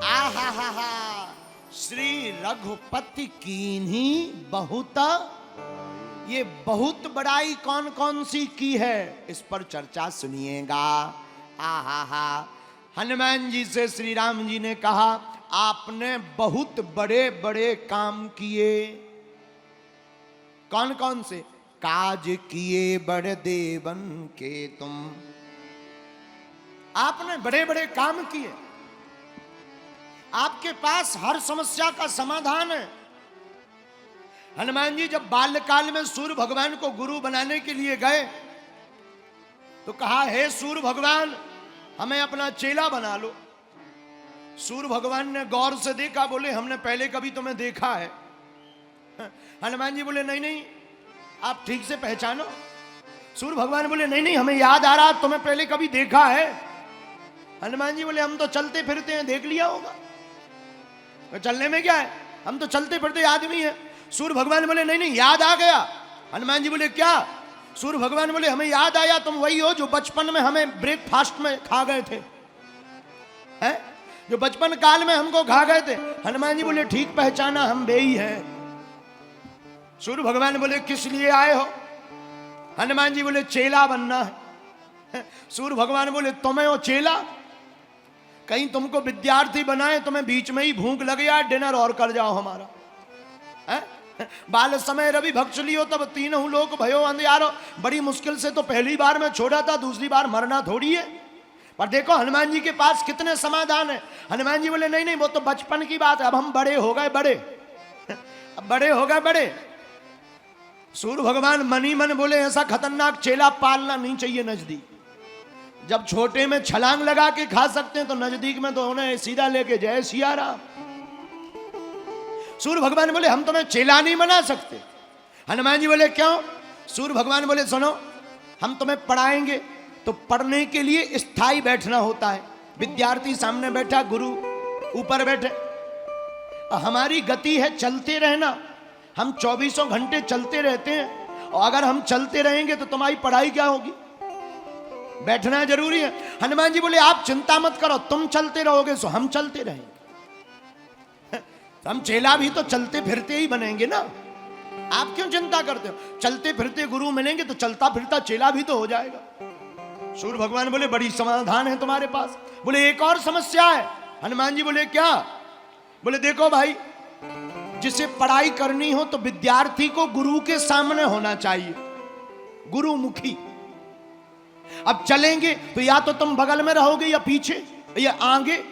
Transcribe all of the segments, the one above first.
आहा हा हा, श्री रघुपति कीन्ही बहुत। ये बहुत बड़ाई कौन कौन सी की है, इस पर चर्चा सुनिएगा। आहा हा, हनुमान जी से श्री राम जी ने कहा आपने बहुत बड़े बड़े काम किए। कौन कौन से? काज किए बड़े देवन के तुम। आपने बड़े बड़े काम किए, आपके पास हर समस्या का समाधान है। हनुमान जी जब बाल्यकाल में सूर्य भगवान को गुरु बनाने के लिए गए तो कहा हे सूर्य भगवान हमें अपना चेला बना लो। सूर्य भगवान ने गौर से देखा, बोले हमने पहले कभी तुम्हें देखा है? हनुमान जी बोले नहीं नहीं आप ठीक से पहचानो। सूर्य भगवान बोले नहीं नहीं हमें याद आ रहा तुम्हें पहले कभी देखा है। हनुमान जी बोले हम तो चलते फिरते हैं, देख लिया होगा। तो चलने में क्या है, हम तो चलते फिरते आदमी हैं। सूर्य भगवान बोले नहीं नहीं याद आ गया। हनुमान जी बोले क्या? सूर्य भगवान बोले हमें याद आया, तुम वही हो जो बचपन में हमें ब्रेकफास्ट में खा गए थे, हैं? जो बचपन काल में हमको खा गए थे। हनुमान जी बोले ठीक पहचाना, हम वे ही हैं। सूर्य भगवान बोले किस लिए आए हो? हनुमान जी बोले चेला बनना है। सूर्य भगवान बोले तुम्हें हो चेला? कहीं तुमको विद्यार्थी बनाए, तुम्हें बीच में ही भूख लगे यार डिनर और कर जाओ हमारा, है? बाल समय रवि भक्ष लियो तब तीनों लोग भयो अंधियारो। बड़ी मुश्किल से तो पहली बार में छोड़ा था, दूसरी बार मरना थोड़ी है। पर देखो हनुमान जी के पास कितने समाधान है। हनुमान जी बोले नहीं नहीं वो तो बचपन की बात है, अब हम बड़े हो गए बड़े, अब बड़े हो गए बड़े। सूर्य भगवान मनी मन बोले ऐसा खतरनाक चेला पालना नहीं चाहिए नजदीक। जब छोटे में छलांग लगा के खा सकते हैं तो नजदीक में तो उन्हें सीधा लेके जय सिया राम। सूर्य भगवान बोले हम तुम्हें चेला नहीं बना सकते। हनुमान जी बोले क्यों? सूर्य भगवान बोले सुनो हम तुम्हें पढ़ाएंगे तो पढ़ने के लिए स्थायी बैठना होता है। विद्यार्थी सामने बैठा, गुरु ऊपर बैठे। हमारी गति है चलते रहना, हम 24 घंटे चलते रहते हैं और अगर हम चलते रहेंगे तो तुम्हारी पढ़ाई क्या होगी? बैठना जरूरी है। हनुमान जी बोले आप चिंता मत करो, तुम चलते रहोगे सो हम चलते रहेंगे। हम चेला भी तो चलते फिरते ही बनेंगे ना, आप क्यों चिंता करते हो? चलते फिरते गुरु मिलेंगे तो चलता फिरता चेला भी तो हो जाएगा। सूर्य भगवान बोले बड़ी समाधान है तुम्हारे पास। बोले एक और समस्या है। हनुमान जी बोले क्या? बोले देखो भाई जिसे पढ़ाई करनी हो तो विद्यार्थी को गुरु के सामने होना चाहिए, गुरुमुखी। अब चलेंगे तो या तो तुम बगल में रहोगे या पीछे या आगे।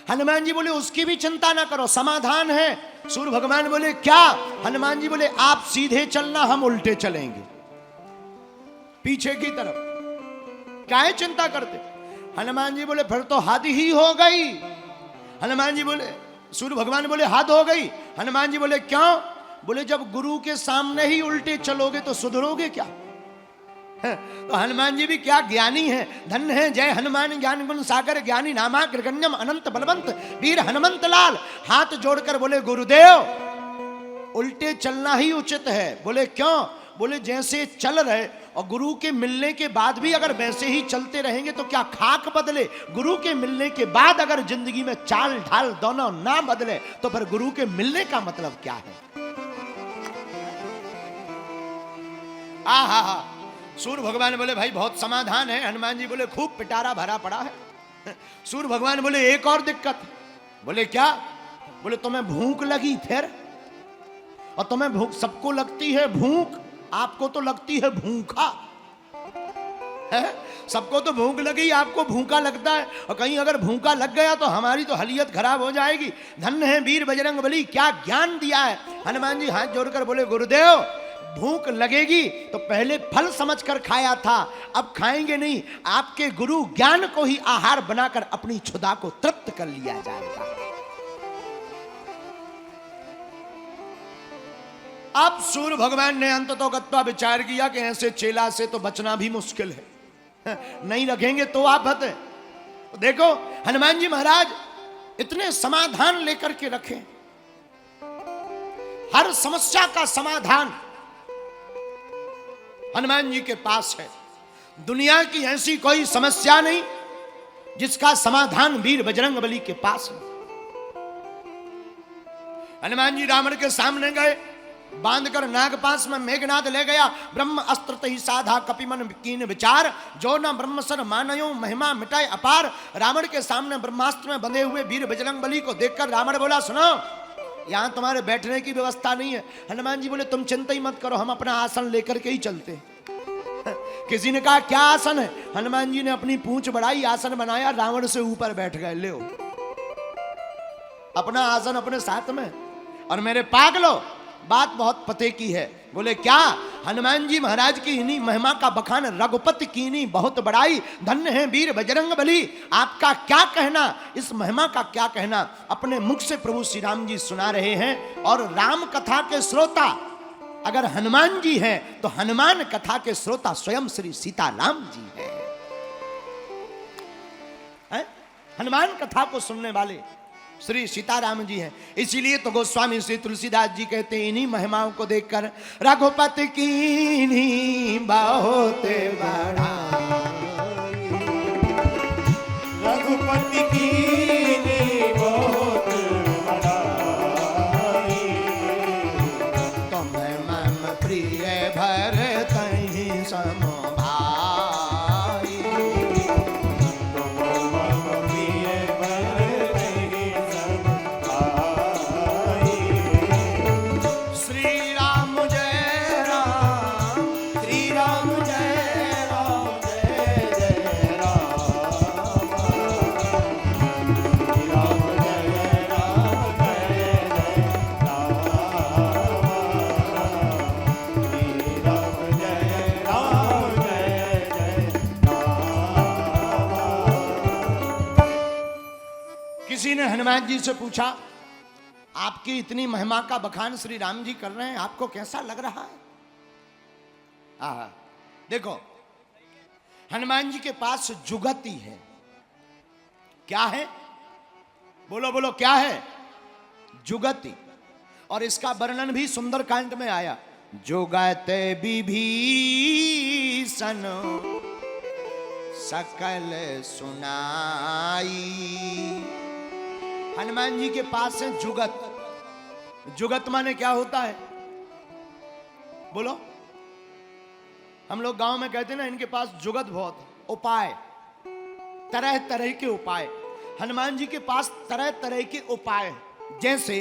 हनुमान जी बोले उसकी भी चिंता ना करो, समाधान है। सूर्य भगवान बोले क्या? हनुमान जी बोले आप सीधे चलना, हम उल्टे चलेंगे पीछे की तरफ। काहे चिंता करते? हनुमान जी बोले फिर तो हद ही हो गई। हनुमान जी बोले, सूर्य भगवान बोले हद हो गई। हनुमान जी बोले क्यों? बोले जब गुरु के सामने ही उल्टे चलोगे तो सुधरोगे क्या? तो हनुमान जी भी क्या ज्ञानी है, धन्य है जय हनुमान ज्ञान गुण सागर ज्ञानी नामा कृगण्यम अनंत बलवंत वीर हनुमंत लाल। हाथ जोड़कर बोले गुरुदेव उल्टे चलना ही उचित है। बोले क्यों? बोले जैसे चल रहे और गुरु के मिलने के बाद भी अगर वैसे ही चलते रहेंगे तो क्या खाक बदले? गुरु के मिलने के बाद अगर जिंदगी में चाल ढाल दोनों ना बदले तो फिर गुरु के मिलने का मतलब क्या है? आहा हा। सूर्य भगवान बोले भाई बहुत समाधान है। हनुमान जी बोले खूब पिटारा भरा पड़ा है। सूर्य भगवान बोले एक और दिक्कत। बोले क्या? बोले तुम्हें भूख लगी फिर, और तुम्हें भूख सबको लगती है भूख, आपको तो लगती है भूखा है? सबको तो भूख लगी, आपको भूखा लगता है। और कहीं अगर भूखा लग गया तो हमारी तो हलियत खराब हो जाएगी। धन्य है वीर बजरंग बली, क्या ज्ञान दिया है। हनुमान जी हाथ जोड़कर बोले गुरुदेव भूख लगेगी तो पहले फल समझकर खाया था, अब खाएंगे नहीं। आपके गुरु ज्ञान को ही आहार बनाकर अपनी क्षुधा को तृप्त कर लिया जाएगा। अब सूर्य भगवान ने अंततोगत्वा विचार किया कि ऐसे चेला से तो बचना भी मुश्किल है, नहीं रखेंगे तो आफत है। देखो हनुमान जी महाराज इतने समाधान लेकर के रखे, हर समस्या का समाधान हनुमान जी के पास है। दुनिया की ऐसी कोई समस्या नहीं जिसका समाधान वीर बजरंग बली के पास है। हनुमान जी रावण के सामने गए, बांधकर नागपाश में मेघनाद ले गया। ब्रह्म अस्त्र ही साधा कपिमन कीन विचार, जो न ब्रह्मसर मानयो महिमा मिटाए अपार। रावण के सामने ब्रह्मास्त्र में बंधे हुए वीर बजरंग बली को देखकर रावण बोला, सुनो यहां तुम्हारे बैठने की व्यवस्था नहीं है। हनुमान जी बोले, तुम चिंता ही मत करो, हम अपना आसन लेकर के ही चलते। किसी ने कहा क्या आसन है? हनुमान जी ने अपनी पूंछ बढ़ाई, आसन बनाया, रावण से ऊपर बैठ गए। ले अपना आसन अपने साथ में। और मेरे पागलो, बात बहुत पते की है। बोले क्या? हनुमान जी महाराज की इन्हीं महिमा का बखान रघुपति कीनी बहुत बड़ाई, धन्य है वीर बजरंग बली। आपका क्या कहना, इस महिमा का क्या कहना? अपने मुख से प्रभु श्री राम जी सुना रहे हैं। और राम कथा के श्रोता अगर हनुमान जी हैं, तो हनुमान कथा के श्रोता स्वयं श्री सीताराम जी हैं। हनुमान कथा को सुनने वाले श्री सीताराम जी हैं। इसीलिए तो गोस्वामी श्री तुलसीदास जी कहते हैं, इन्हीं महिमाओं को देखकर रघुपति कीनी बहुत बड़ा, रघुपति कीनी बहुत बड़ा, तुम मम प्रिय भरत ही सम भाई, तुम मम प्रिय भरत ही सम भाई। श्री राम जय राम, श्री राम जय राम, जय जय राम, श्री राम जय राम, जय जय राम, श्री राम जय राम, जय जय राम। किसी ने हनुमान जी से पूछा, आपकी इतनी महिमा का बखान श्री राम जी कर रहे हैं, आपको कैसा लग रहा है? आहा, देखो हनुमान जी के पास जुगति है। क्या है? बोलो बोलो क्या है? जुगति। और इसका वर्णन भी सुंदरकांड में आया, जुगत विभीषण सकल सुनाई। हनुमान जी के पास है जुगत। जुगत माने क्या होता है? बोलो। हम लोग गांव में कहते हैं ना, इनके पास जुगत बहुत, उपाय, तरह तरह के उपाय। हनुमान जी के पास तरह तरह के उपाय हैं। जैसे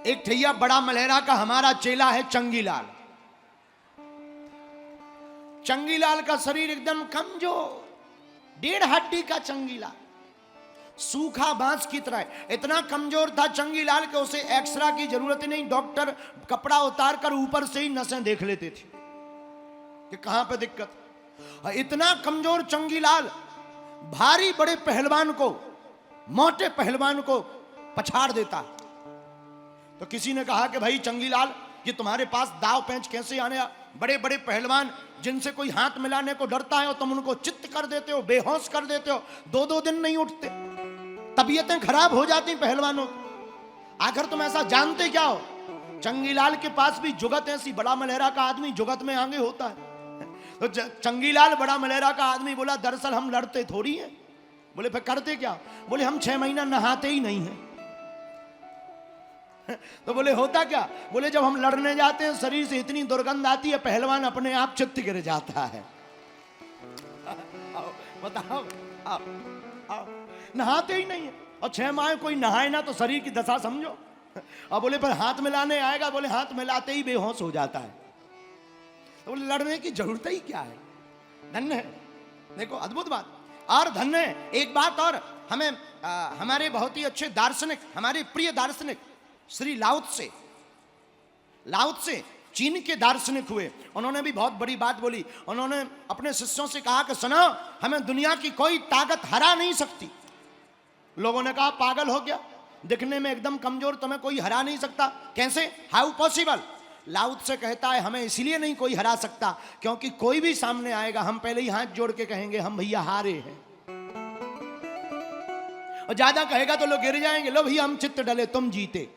एक ठैया बड़ा मलहरा का हमारा चेला है चंगीलाल। चंगीलाल का शरीर एकदम कमजोर, 1.5 हड्डी का चंगीलाल, सूखा बांस की तरह। इतना कमजोर था चंगीलाल के उसे एक्सरा की जरूरत ही नहीं, डॉक्टर कपड़ा उतार कर ऊपर से ही नसें देख लेते थे कि कहां पे दिक्कत। इतना कमजोर चंगीलाल भारी बड़े पहलवान को, मोटे पहलवान को पछाड़ देता। तो किसी ने कहा कि भाई चंगीलाल, ये तुम्हारे पास दाव पेंच कैसे आने? बड़े बड़े पहलवान जिनसे कोई हाथ मिलाने को डरता है और तुम उनको चित्त कर देते हो, बेहोश कर देते हो, 2-2 दिन नहीं उठते, तबीयतें खराब हो जाती पहलवानों। आखिर तुम ऐसा जानते क्या हो? चंगीलाल के पास भी जुगत ऐसी, बड़ा मलहरा का आदमी जुगत में आगे होता है। तो चंगीलाल बड़ा मलहरा का आदमी बोला, दरअसल हम लड़ते थोड़ी हैं। बोले फिर करते क्या? बोले हम 6 महीना नहाते ही नहीं हैं। तो बोले होता क्या? बोले जब हम लड़ने जाते हैं शरीर से इतनी दुर्गंध आती है, पहलवान अपने आप चित्त गिर जाता है। आओ, बताओ, आओ, आओ। नहाते ही नहीं है, और 6 माह कोई नहाए ना तो शरीर की दशा समझो। और बोले पर हाथ मिलाने आएगा, बोले हाथ मिलाते ही बेहोश हो जाता है। तो बोले लड़ने की जरूरत ही क्या है? धन्य है, देखो अद्भुत बात। और धन्य है एक बात और, हमें हमारे बहुत ही अच्छे दार्शनिक, हमारे प्रिय दार्शनिक श्री लाओत्से चीन के दार्शनिक हुए। उन्होंने भी बहुत बड़ी बात बोली। उन्होंने अपने शिष्यों से कहा कि सुनो, हमें दुनिया की कोई ताकत हरा नहीं सकती। लोगों ने कहा पागल हो गया, दिखने में एकदम कमजोर, तुम्हें कोई हरा नहीं सकता, कैसे? How possible? लाओत्से कहता है हमें इसलिए नहीं कोई हरा सकता क्योंकि कोई भी सामने आएगा, हम पहले ही हाथ जोड़ के कहेंगे हम भैया हारे हैं। और ज्यादा कहेगा तो लोग गिर जाएंगे, लो भैया हम चित्त डले, तुम जीते।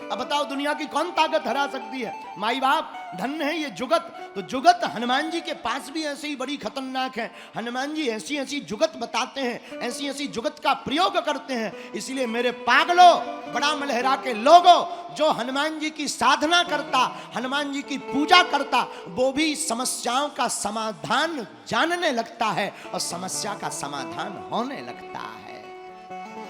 अब बताओ दुनिया की कौन ताकत हरा सकती है? माई बाप धन्य है ये जुगत। तो जुगत हनुमान जी के पास भी ऐसे ही बड़ी खतरनाक है। हनुमान जी ऐसी ऐसी जुगत बताते हैं, ऐसी ऐसी जुगत का प्रयोग करते हैं। इसलिए मेरे पागलों, बड़ा मलहरा के लोगों, जो हनुमान जी की साधना करता, हनुमान जी की पूजा करता, वो भी समस्याओं का समाधान जानने लगता है और समस्या का समाधान होने लगता है।